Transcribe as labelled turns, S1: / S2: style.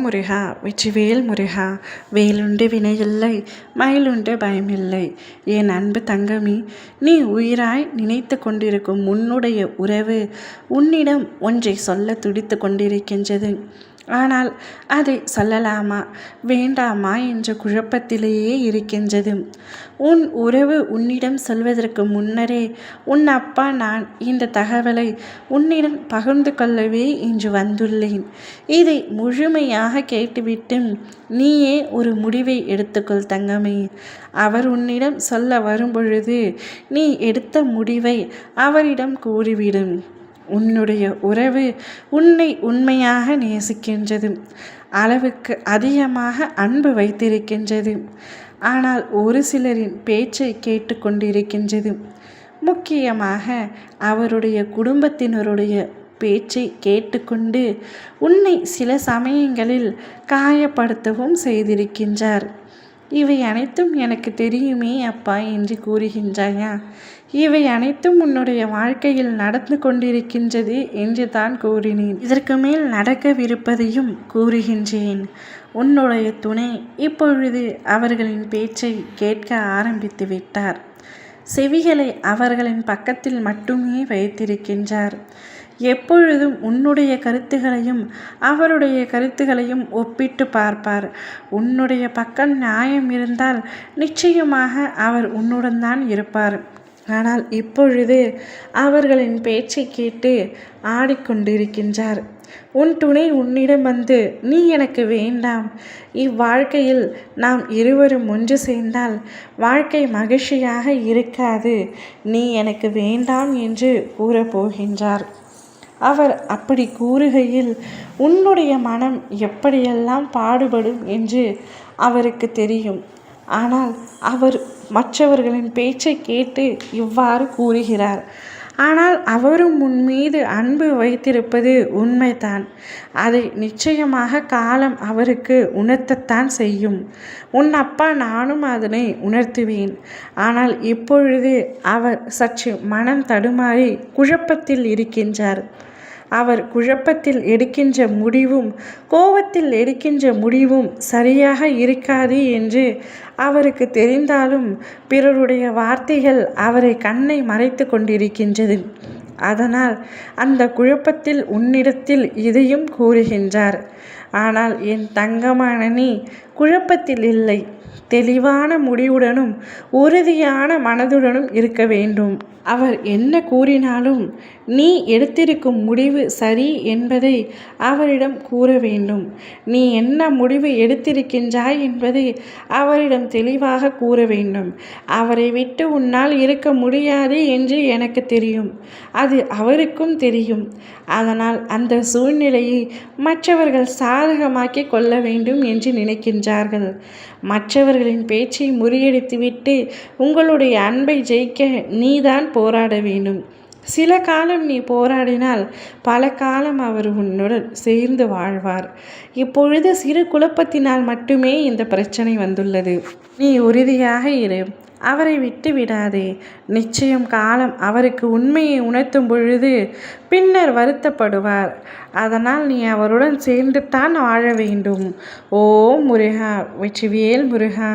S1: முருகா வெற்றிவேல் முருகா. வேலுண்டு வினையில்லை, மயிலுண்டு பயமில்லை. என் அன்பு தங்கமி, நீ உயிராய் நினைத்து கொண்டிருக்கும் உன்னுடைய உறவு உன்னிடம் ஒன்றை சொல்ல துடித்து கொண்டிருக்கின்றது. ஆனால் அதை சொல்லலாமா வேண்டாமா என்ற குழப்பத்திலேயே இருக்கின்றது. உன் உறவு உன்னிடம் சொல்வதற்கு முன்னரே உன் அப்பா நான் இந்த தகவலை உன்னிடம் பகிர்ந்து கொள்ளவே இன்று வந்துள்ளேன். இதை முழுமையாக கேட்டுவிட்டு நீயே ஒரு முடிவை எடுத்துக்கொள் தங்கமே. அவர் உன்னிடம் சொல்ல வரும்பொழுது நீ எடுத்த முடிவை அவரிடம் கூறிவிடும். உன்னுடைய உறவு உன்னை உண்மையாக நேசிக்கின்றது, அளவுக்கு அதிகமாக அன்பு வைத்திருக்கின்றது. ஆனால் ஒரு சிலரின் பேச்சை கேட்டுக்கொண்டிருக்கின்றது. முக்கியமாக அவருடைய குடும்பத்தினருடைய பேச்சை கேட்டுக்கொண்டு உன்னை சில சமயங்களில் காயப்படுத்தவும் செய்திருக்கின்றார். இவை அனைத்தும் எனக்கு தெரியுமே அப்பா என்று கூறுகின்றாயா? இவை அனைத்தும் உன்னுடைய வாழ்க்கையில் நடந்து கொண்டிருக்கின்றது என்று தான் கூறினேன். இதற்கு மேல் நடக்கவிருப்பதையும் கூறுகின்றேன். உன்னுடைய துணை இப்பொழுது அவர்களின் பேச்சை கேட்க ஆரம்பித்து விட்டார். செவிகளை அவர்களின் பக்கத்தில் மட்டுமே வைத்திருக்கின்றார். எப்பொழுதும் உன்னுடைய கருத்துகளையும் அவருடைய கருத்துகளையும் ஒப்பிட்டு பார்ப்பார். உன்னுடைய பக்கம் நியாயம் இருந்தால் நிச்சயமாக அவர் உன்னுடன் தான் இருப்பார். ஆனால் இப்பொழுது அவர்களின் பேச்சை கேட்டு ஆடிக்கொண்டிருக்கின்றார். உன் துணை உன்னிடம் வந்து நீ எனக்கு வேண்டாம், இவ்வாழ்க்கையில் நாம் இருவரும் ஒன்று சேர்ந்தால் வாழ்க்கை மகிழ்ச்சியாக இருக்காது, நீ எனக்கு வேண்டாம் என்று கூறப்போகின்றார். அவர் அப்படி கூறுகையில் உன்னுடைய மனம் எப்படியெல்லாம் பாடுபடும் என்று அவருக்கு தெரியும். ஆனால் அவர் மற்றவர்களின் பேச்சை கேட்டு இவ்வாறு கூறுகிறார். ஆனால் அவரும் உன் மீது அன்பு வைத்திருப்பது உண்மைதான். அதை நிச்சயமாக காலம் அவருக்கு உணர்த்தத்தான் செய்யும். உன் அப்பா நானும் அதனை உணர்த்துவேன். ஆனால் இப்பொழுது அவர் சற்று மனம் தடுமாறி குழப்பத்தில் இருக்கின்றார். அவர் குழப்பத்தில் எடுக்கின்ற முடிவும் கோபத்தில் எடுக்கின்ற முடிவும் சரியாக இருக்காது என்று அவருக்கு தெரிந்தாலும் பிறருடைய வார்த்தைகள் அவரை கண்ணை மறைத்து கொண்டிருக்கின்றது. அதனால் அந்த குழப்பத்தில் உன்னிடத்தில் இதையும் கூறுகின்றார். ஆனால் என் தங்கமான நீ குழப்பத்தில் இல்லை, தெளிவான முடிவுடனும் உறுதியான மனதுடனும் இருக்க வேண்டும். அவர் என்ன கூறினாலும் நீ எடுத்திருக்கும் முடிவு சரி என்பதை அவரிடம் கூற வேண்டும். நீ என்ன முடிவு எடுத்திருக்கின்றாய் என்பதை அவரிடம் தெளிவாக கூற வேண்டும். அவரை விட்டு உன்னால் இருக்க முடியாது என்று எனக்கு தெரியும், அது அவருக்கும் தெரியும். அதனால் அந்த சூழ்நிலையை மற்றவர்கள் சாதகமாக்கி கொள்ள வேண்டும் என்று நினைக்கின்றார்கள். மற்றவர்களின் பேச்சை முறியடித்துவிட்டு உங்களுடைய அன்பை ஜெயிக்க நீதான் போராட வேண்டும். சில காலம் நீ போராடினால் பல காலம் அவர் உன்னுடன் சேர்ந்து வாழ்வார். இப்பொழுது சிறு குழப்பத்தினால் மட்டுமே இந்த பிரச்சனை வந்துள்ளது. நீ உறுதியாக இரு, அவரை விட்டு விடாதே. நிச்சயம் காலம் அவருக்கு உண்மையை உணர்த்தும் பொழுது பின்னர் வருத்தப்படுவார். அதனால் நீ அவருடன் சேர்ந்து தான் வாழ வேண்டும். ஓம் முருகா வெற்றிவேல் முருகா.